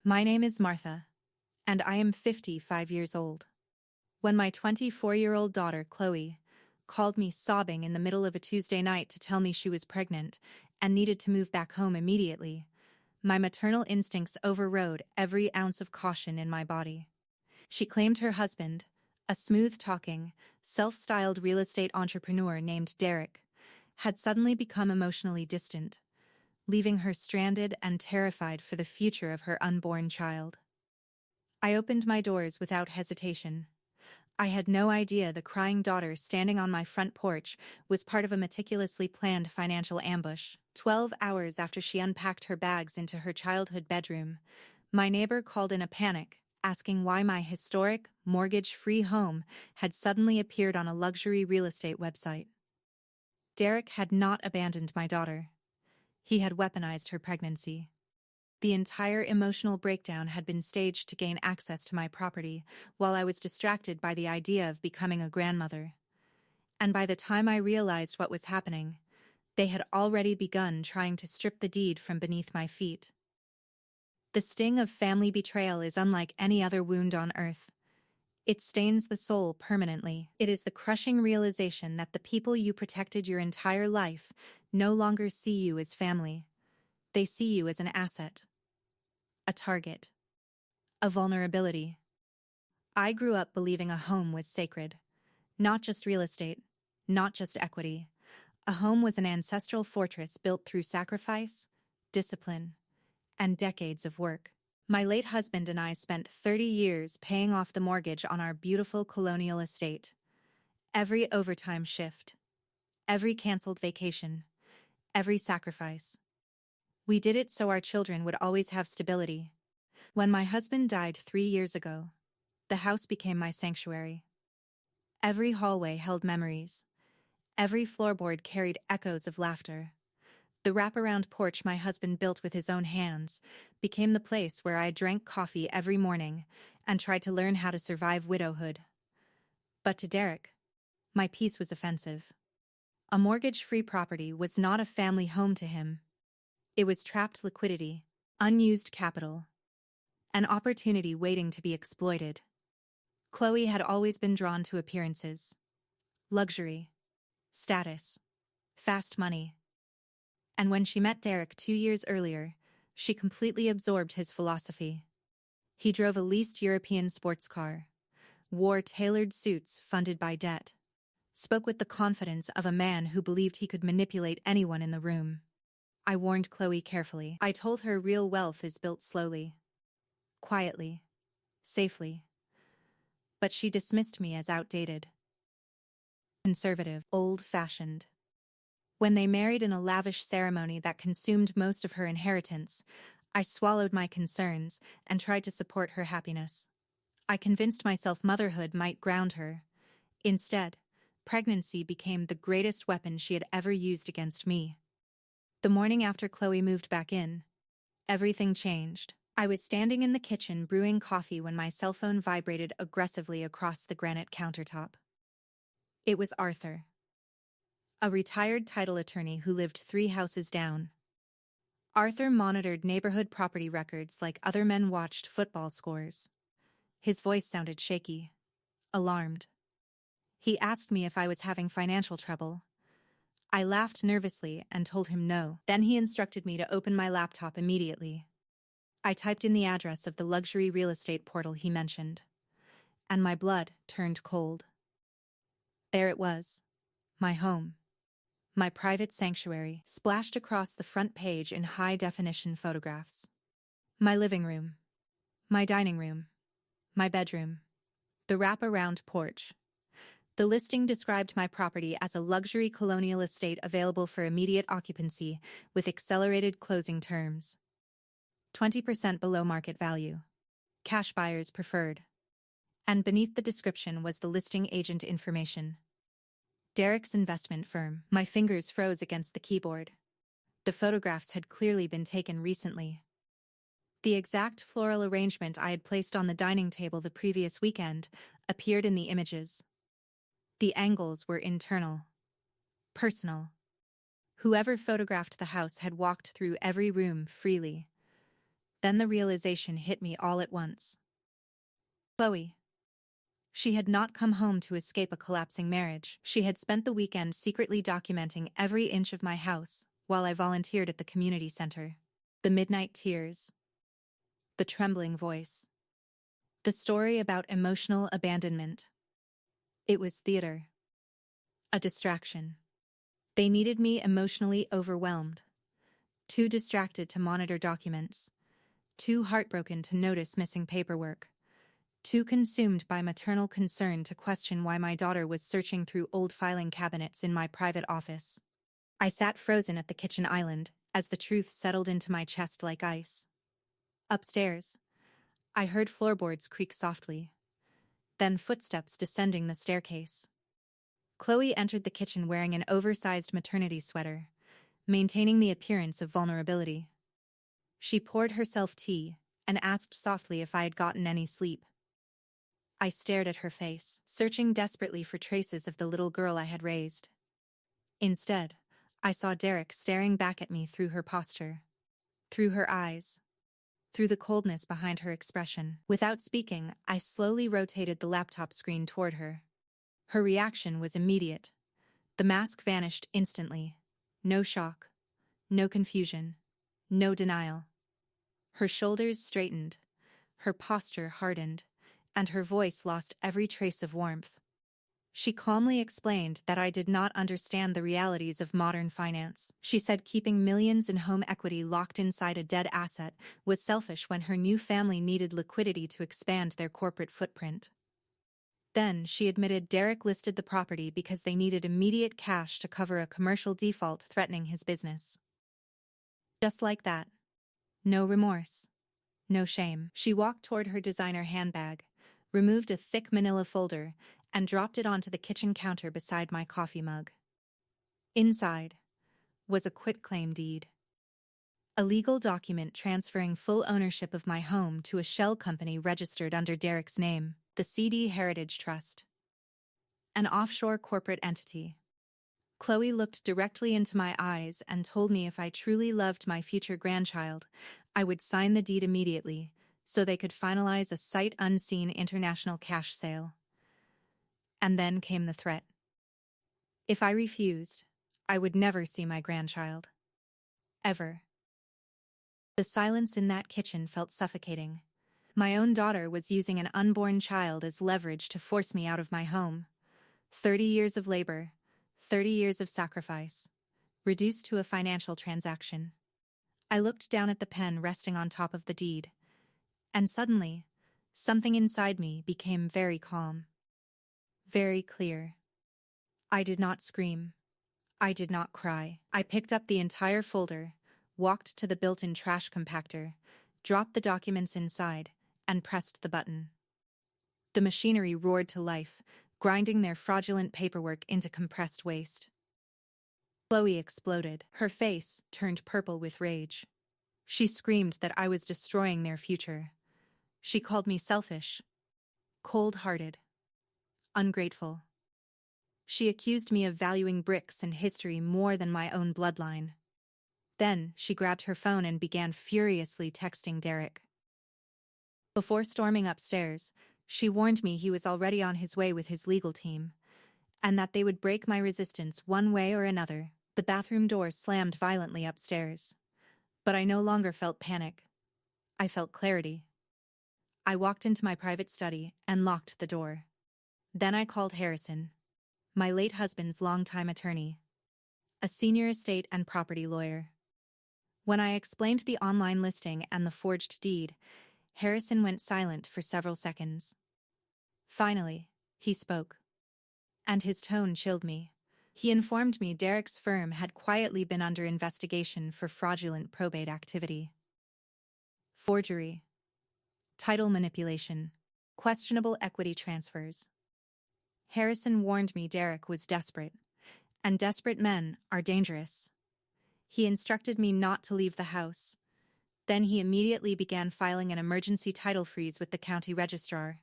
My name is Martha, and I am 55 years old. When my 24-year-old daughter, Chloe, called me sobbing in the middle of a Tuesday night to tell me she was pregnant and needed to move back home immediately, my maternal instincts overrode every ounce of caution in my body. She claimed her husband, a smooth-talking, self-styled real estate entrepreneur named Derek, had suddenly become emotionally distant, leaving her stranded and terrified for the future of her unborn child. I opened my doors without hesitation. I had no idea the crying daughter standing on my front porch was part of a meticulously planned financial ambush. 12 hours after she unpacked her bags into her childhood bedroom, my neighbor called in a panic, asking why my historic, mortgage-free home had suddenly appeared on a luxury real estate website. Derek had not abandoned my daughter. He had weaponized her pregnancy. The entire emotional breakdown had been staged to gain access to my property, while I was distracted by the idea of becoming a grandmother. And by the time I realized what was happening, they had already begun trying to strip the deed from beneath my feet. The sting of family betrayal is unlike any other wound on earth. It stains the soul permanently. It is the crushing realization that the people you protected your entire life no longer see you as family. They see you as an asset, a target, a vulnerability. I grew up believing a home was sacred. Not just real estate, not just equity. A home was an ancestral fortress built through sacrifice, discipline, and decades of work. My late husband and I spent 30 years paying off the mortgage on our beautiful colonial estate. Every overtime shift, every canceled vacation, every sacrifice. We did it so our children would always have stability. When my husband died 3 years ago, the house became my sanctuary. Every hallway held memories. Every floorboard carried echoes of laughter. The wraparound porch my husband built with his own hands became the place where I drank coffee every morning and tried to learn how to survive widowhood. But to Derek, my peace was offensive. A mortgage-free property was not a family home to him. It was trapped liquidity, unused capital, an opportunity waiting to be exploited. Chloe had always been drawn to appearances, luxury, status, fast money. And when she met Derek 2 years earlier, she completely absorbed his philosophy. He drove a leased European sports car, wore tailored suits funded by debt, spoke with the confidence of a man who believed he could manipulate anyone in the room. I warned Chloe carefully. I told her real wealth is built slowly, quietly, safely. But she dismissed me as outdated, conservative, old-fashioned. When they married in a lavish ceremony that consumed most of her inheritance, I swallowed my concerns and tried to support her happiness. I convinced myself motherhood might ground her. Instead, pregnancy became the greatest weapon she had ever used against me. The morning after Chloe moved back in, everything changed. I was standing in the kitchen brewing coffee when my cell phone vibrated aggressively across the granite countertop. It was Arthur, a retired title attorney who lived 3 houses down. Arthur monitored neighborhood property records like other men watched football scores. His voice sounded shaky, alarmed. He asked me if I was having financial trouble. I laughed nervously and told him no. Then he instructed me to open my laptop immediately. I typed in the address of the luxury real estate portal he mentioned, and my blood turned cold. There it was, my home, my private sanctuary, splashed across the front page in high-definition photographs. My living room, my dining room, my bedroom, the wrap-around porch. The listing described my property as a luxury colonial estate available for immediate occupancy with accelerated closing terms. 20% below market value. Cash buyers preferred. And beneath the description was the listing agent information. Derek's investment firm. My fingers froze against the keyboard. The photographs had clearly been taken recently. The exact floral arrangement I had placed on the dining table the previous weekend appeared in the images. The angles were internal, personal. Whoever photographed the house had walked through every room freely, Then the realization hit me all at once. Chloe. She had not come home to escape a collapsing marriage. She had spent the weekend secretly documenting every inch of my house while I volunteered at the community center. The midnight tears. The trembling voice. The story about emotional abandonment. It was theater. A distraction. They needed me emotionally overwhelmed. Too distracted to monitor documents. Too heartbroken to notice missing paperwork. Too consumed by maternal concern to question why my daughter was searching through old filing cabinets in my private office. I sat frozen at the kitchen island as the truth settled into my chest like ice. Upstairs, I heard floorboards creak softly, then footsteps descending the staircase. Chloe entered the kitchen wearing an oversized maternity sweater, maintaining the appearance of vulnerability. She poured herself tea and asked softly if I had gotten any sleep. I stared at her face, searching desperately for traces of the little girl I had raised. Instead, I saw Derek staring back at me through her posture, through her eyes, through the coldness behind her expression. Without speaking, I slowly rotated the laptop screen toward her. Her reaction was immediate. The mask vanished instantly. No shock, no confusion, no denial. Her shoulders straightened, her posture hardened, and her voice lost every trace of warmth. She calmly explained that I did not understand the realities of modern finance. She said keeping millions in home equity locked inside a dead asset was selfish when her new family needed liquidity to expand their corporate footprint. Then she admitted Derek listed the property because they needed immediate cash to cover a commercial default threatening his business. Just like that. No remorse. No shame. She walked toward her designer handbag, removed a thick manila folder, and dropped it onto the kitchen counter beside my coffee mug. Inside was a quitclaim deed. A legal document transferring full ownership of my home to a shell company registered under Derek's name, the CD Heritage Trust. An offshore corporate entity. Chloe looked directly into my eyes and told me if I truly loved my future grandchild, I would sign the deed immediately, so they could finalize a sight-unseen international cash sale. And then came the threat. If I refused, I would never see my grandchild. Ever. The silence in that kitchen felt suffocating. My own daughter was using an unborn child as leverage to force me out of my home. 30 years of labor, 30 years of sacrifice, reduced to a financial transaction. I looked down at the pen resting on top of the deed, and suddenly, something inside me became very calm. Very clear. I did not scream. I did not cry. I picked up the entire folder, walked to the built-in trash compactor, dropped the documents inside, and pressed the button. The machinery roared to life, grinding their fraudulent paperwork into compressed waste. Chloe exploded. Her face turned purple with rage. She screamed that I was destroying their future. She called me selfish, cold-hearted, ungrateful. She accused me of valuing bricks and history more than my own bloodline. Then she grabbed her phone and began furiously texting Derek. Before storming upstairs, she warned me he was already on his way with his legal team, and that they would break my resistance one way or another. The bathroom door slammed violently upstairs. But I no longer felt panic. I felt clarity. I walked into my private study and locked the door. Then I called Harrison, my late husband's longtime attorney, a senior estate and property lawyer. When I explained the online listing and the forged deed, Harrison went silent for several seconds. Finally, he spoke. And his tone chilled me. He informed me Derek's firm had quietly been under investigation for fraudulent probate activity. Forgery, title manipulation, questionable equity transfers. Harrison warned me Derek was desperate, and desperate men are dangerous. He instructed me not to leave the house. Then he immediately began filing an emergency title freeze with the county registrar.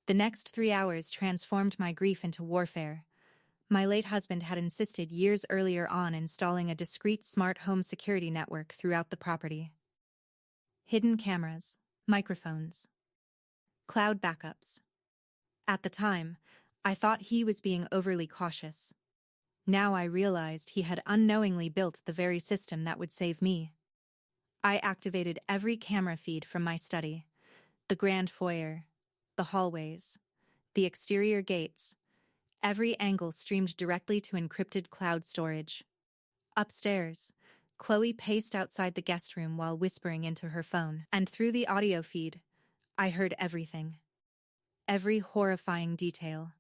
The next 3 hours transformed my grief into warfare. My late husband had insisted years earlier on installing a discreet smart home security network throughout the property. hidden cameras, microphones, cloud backups. At the time, I thought he was being overly cautious. Now I realized he had unknowingly built the very system that would save me. I activated every camera feed from my study, the grand foyer, the hallways, the exterior gates. Every angle streamed directly to encrypted cloud storage. Upstairs, Chloe paced outside the guest room while whispering into her phone, and through the audio feed, I heard everything. Every horrifying detail.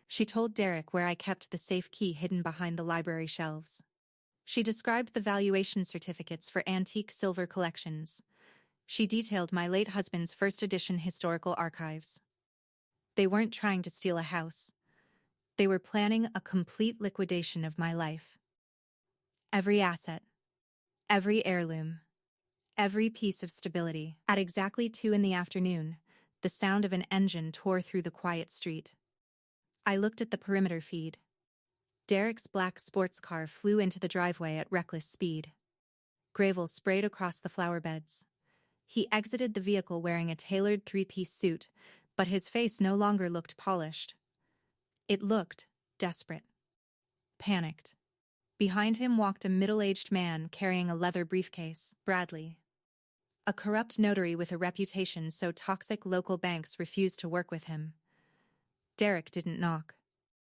She told Derek where I kept the safe key hidden behind the library shelves. She described the valuation certificates for antique silver collections. She detailed my late husband's first edition historical archives. They weren't trying to steal a house. They were planning a complete liquidation of my life. Every asset, every heirloom, every piece of stability. At exactly 2 p.m, the sound of an engine tore through the quiet street. I looked at the perimeter feed. Derek's black sports car flew into the driveway at reckless speed. Gravel sprayed across the flower beds. He exited the vehicle wearing a tailored three-piece suit, but his face no longer looked polished. It looked desperate, panicked. Behind him walked a middle-aged man carrying a leather briefcase, Bradley, a corrupt notary with a reputation so toxic local banks refused to work with him. Derek didn't knock.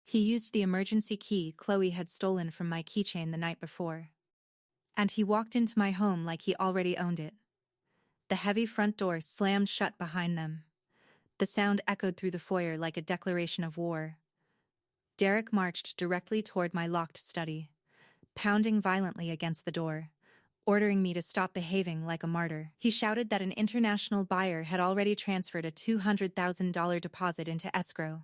He used the emergency key Chloe had stolen from my keychain the night before. And he walked into my home like he already owned it. The heavy front door slammed shut behind them. The sound echoed through the foyer like a declaration of war. Derek marched directly toward my locked study, pounding violently against the door, ordering me to stop behaving like a martyr. He shouted that an international buyer had already transferred a $200,000 deposit into escrow,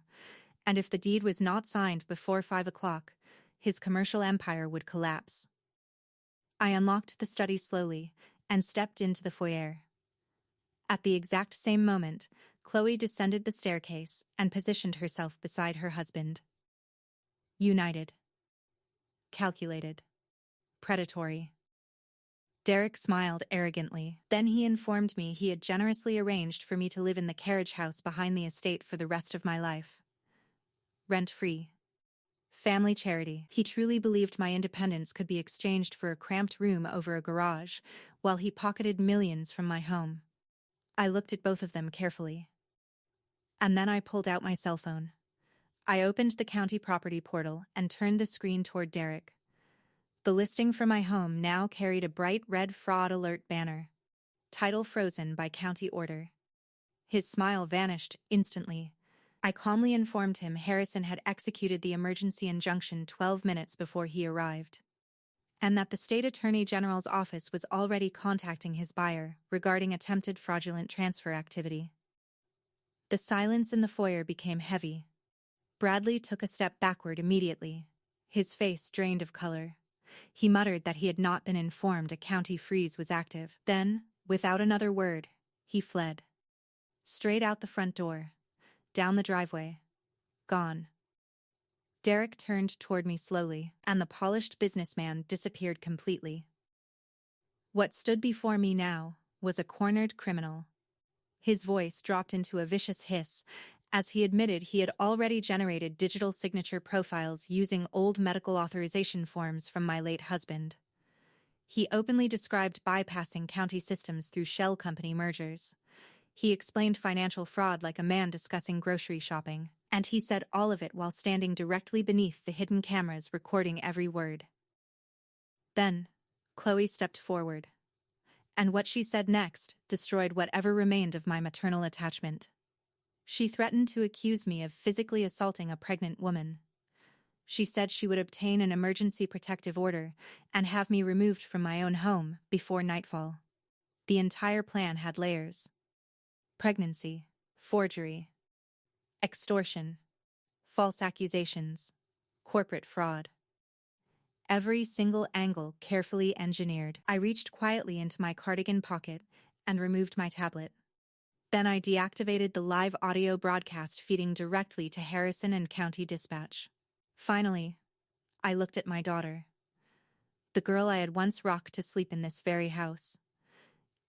and if the deed was not signed before 5 o'clock, his commercial empire would collapse. I unlocked the study slowly and stepped into the foyer. At the exact same moment, Chloe descended the staircase and positioned herself beside her husband. United. Calculated. Predatory. Derek smiled arrogantly. Then he informed me he had generously arranged for me to live in the carriage house behind the estate for the rest of my life. Rent-free. Family charity. He truly believed my independence could be exchanged for a cramped room over a garage, while he pocketed millions from my home. I looked at both of them carefully. And then I pulled out my cell phone. I opened the county property portal and turned the screen toward Derek. The listing for my home now carried a bright red fraud alert banner. Title frozen by county order. His smile vanished instantly. I calmly informed him Harrison had executed the emergency injunction 12 minutes before he arrived, and that the state attorney general's office was already contacting his buyer regarding attempted fraudulent transfer activity. The silence in the foyer became heavy. Bradley took a step backward immediately, his face drained of color. He muttered that he had not been informed a county freeze was active. Then, without another word, he fled. Straight out the front door. Down the driveway. Gone. Derek turned toward me slowly, and the polished businessman disappeared completely. What stood before me now was a cornered criminal. His voice dropped into a vicious hiss as he admitted he had already generated digital signature profiles using old medical authorization forms from my late husband. He openly described bypassing county systems through shell company mergers. He explained financial fraud like a man discussing grocery shopping, and he said all of it while standing directly beneath the hidden cameras recording every word. Then, Chloe stepped forward, and what she said next destroyed whatever remained of my maternal attachment. She threatened to accuse me of physically assaulting a pregnant woman. She said she would obtain an emergency protective order and have me removed from my own home before nightfall. The entire plan had layers. Pregnancy, forgery, extortion, false accusations, corporate fraud. Every single angle carefully engineered. I reached quietly into my cardigan pocket and removed my tablet. Then I deactivated the live audio broadcast feeding directly to Harrison and County Dispatch. Finally, I looked at my daughter, the girl I had once rocked to sleep in this very house,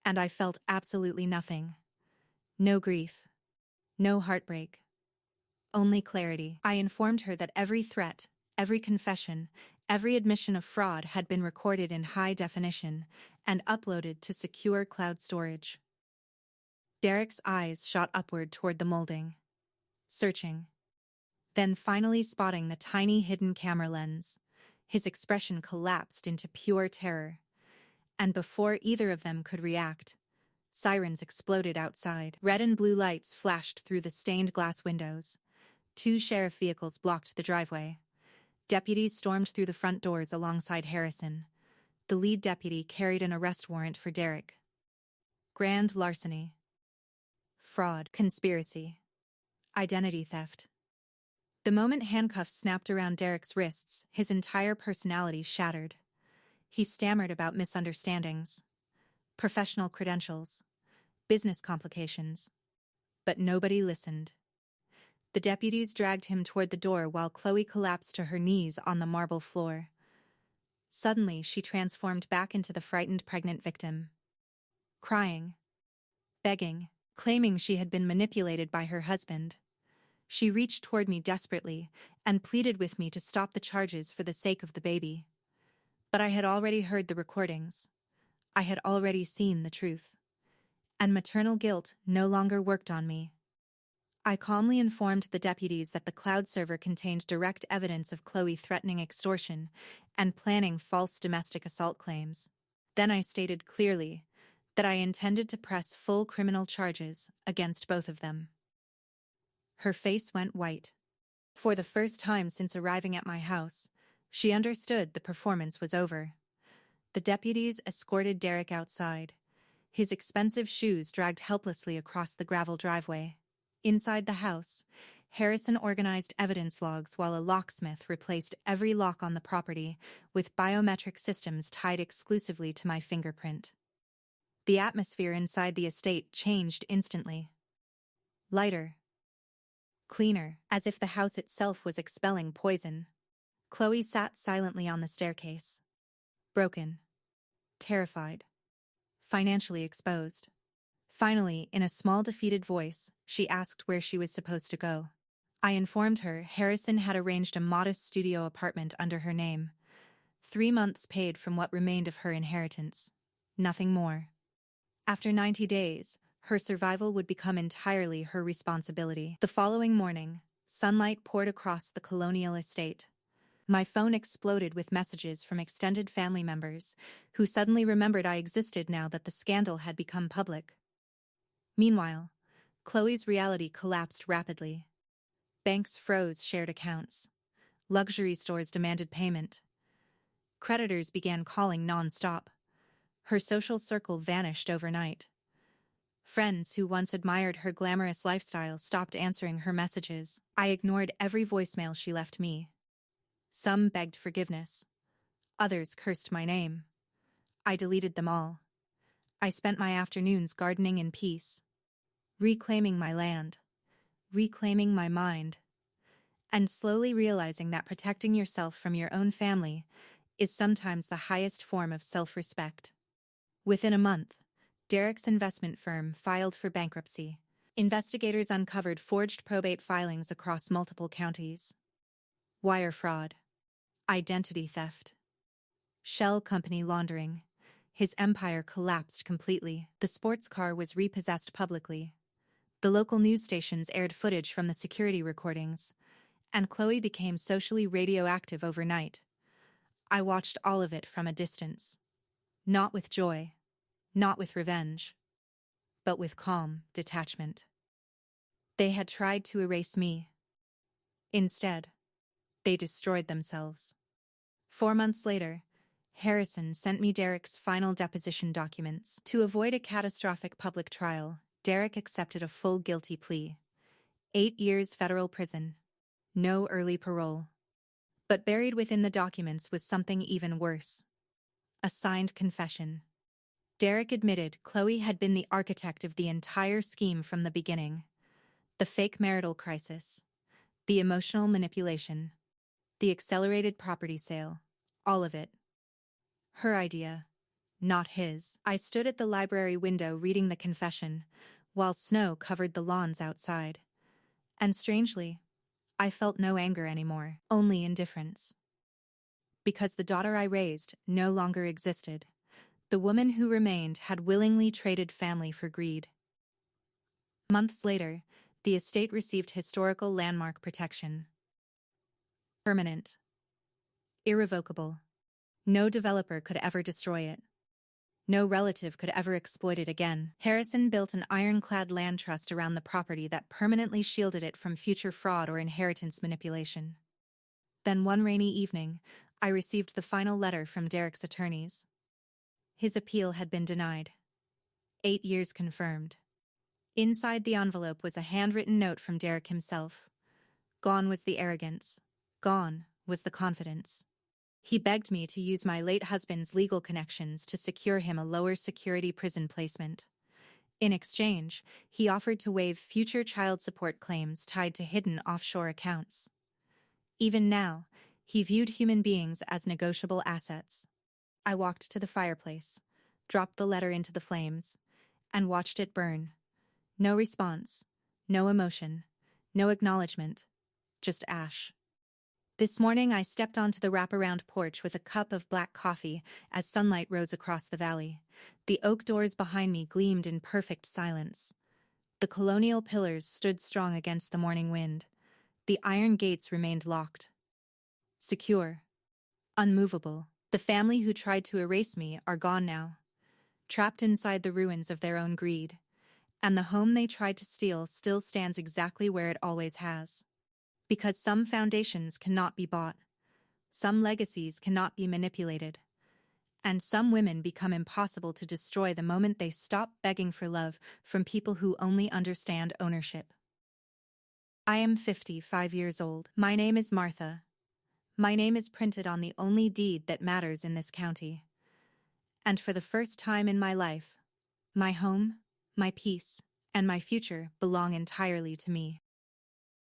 and I felt absolutely nothing. No grief. No heartbreak. Only clarity. I informed her that every threat, every confession, every admission of fraud had been recorded in high definition and uploaded to secure cloud storage. Derek's eyes shot upward toward the molding, searching. Then finally spotting the tiny hidden camera lens, his expression collapsed into pure terror. And before either of them could react, sirens exploded outside. Red and blue lights flashed through the stained glass windows. 2 sheriff vehicles blocked the driveway. Deputies stormed through the front doors alongside Harrison. The lead deputy carried an arrest warrant for Derek. Grand larceny. Fraud. Conspiracy. Identity theft. The moment handcuffs snapped around Derek's wrists, his entire personality shattered. He stammered about misunderstandings, professional credentials, business complications. But nobody listened. The deputies dragged him toward the door while Chloe collapsed to her knees on the marble floor. Suddenly, she transformed back into the frightened pregnant victim. Crying, begging, claiming she had been manipulated by her husband. She reached toward me desperately and pleaded with me to stop the charges for the sake of the baby. But I had already heard the recordings. I had already seen the truth. And maternal guilt no longer worked on me. I calmly informed the deputies that the cloud server contained direct evidence of Chloe threatening extortion and planning false domestic assault claims. Then I stated clearly that I intended to press full criminal charges against both of them. Her face went white. For the first time since arriving at my house, she understood the performance was over. The deputies escorted Derek outside. His expensive shoes dragged helplessly across the gravel driveway. Inside the house, Harrison organized evidence logs while a locksmith replaced every lock on the property with biometric systems tied exclusively to my fingerprint. The atmosphere inside the estate changed instantly. Lighter. Cleaner, as if the house itself was expelling poison. Chloe sat silently on the staircase. Broken. Terrified. Financially exposed. Finally, in a small defeated voice, she asked where she was supposed to go. I informed her Harrison had arranged a modest studio apartment under her name. 3 months paid from what remained of her inheritance. Nothing more. After 90 days, her survival would become entirely her responsibility. The following morning, sunlight poured across the colonial estate. My phone exploded with messages from extended family members, who suddenly remembered I existed now that the scandal had become public. Meanwhile, Chloe's reality collapsed rapidly. Banks froze shared accounts. Luxury stores demanded payment. Creditors began calling non-stop. Her social circle vanished overnight. Friends who once admired her glamorous lifestyle stopped answering her messages. I ignored every voicemail she left me. Some begged forgiveness. Others cursed my name. I deleted them all. I spent my afternoons gardening in peace, reclaiming my land, reclaiming my mind, and slowly realizing that protecting yourself from your own family is sometimes the highest form of self-respect. Within a month, Derek's investment firm filed for bankruptcy. Investigators uncovered forged probate filings across multiple counties. Wire fraud. Identity theft. Shell company laundering. His empire collapsed completely. The sports car was repossessed publicly. The local news stations aired footage from the security recordings, and Chloe became socially radioactive overnight. I watched all of it from a distance. Not with joy, not with revenge, but with calm detachment. They had tried to erase me. Instead, they destroyed themselves. 4 months later, Harrison sent me Derek's final deposition documents. To avoid a catastrophic public trial, Derek accepted a full guilty plea. 8 years federal prison. No early parole. But buried within the documents was something even worse. A signed confession. Derek admitted Chloe had been the architect of the entire scheme from the beginning. The fake marital crisis. The emotional manipulation. The accelerated property sale. All of it. Her idea. not his. I stood at the library window reading the confession, while snow covered the lawns outside. And strangely, I felt no anger anymore, only indifference. Because the daughter I raised no longer existed, the woman who remained had willingly traded family for greed. Months later, the estate received historical landmark protection. Permanent. Irrevocable. No developer could ever destroy it. No relative could ever exploit it again. Harrison built an ironclad land trust around the property that permanently shielded it from future fraud or inheritance manipulation. Then one rainy evening, I received the final letter from Derek's attorneys. His appeal had been denied. 8 years confirmed. Inside the envelope was a handwritten note from Derek himself. Gone was the arrogance. Gone was the confidence. He begged me to use my late husband's legal connections to secure him a lower security prison placement. In exchange, he offered to waive future child support claims tied to hidden offshore accounts. Even now, he viewed human beings as negotiable assets. I walked to the fireplace, dropped the letter into the flames, and watched it burn. No response, no emotion, no acknowledgement, just ash. This morning I stepped onto the wraparound porch with a cup of black coffee as sunlight rose across the valley. The oak doors behind me gleamed in perfect silence. The colonial pillars stood strong against the morning wind. The iron gates remained locked. Secure. Unmovable. The family who tried to erase me are gone now, trapped inside the ruins of their own greed. And the home they tried to steal still stands exactly where it always has. Because some foundations cannot be bought, some legacies cannot be manipulated, and some women become impossible to destroy the moment they stop begging for love from people who only understand ownership. I am 55 years old. My name is Martha. My name is printed on the only deed that matters in this county. And for the first time in my life, my home, my peace, and my future belong entirely to me.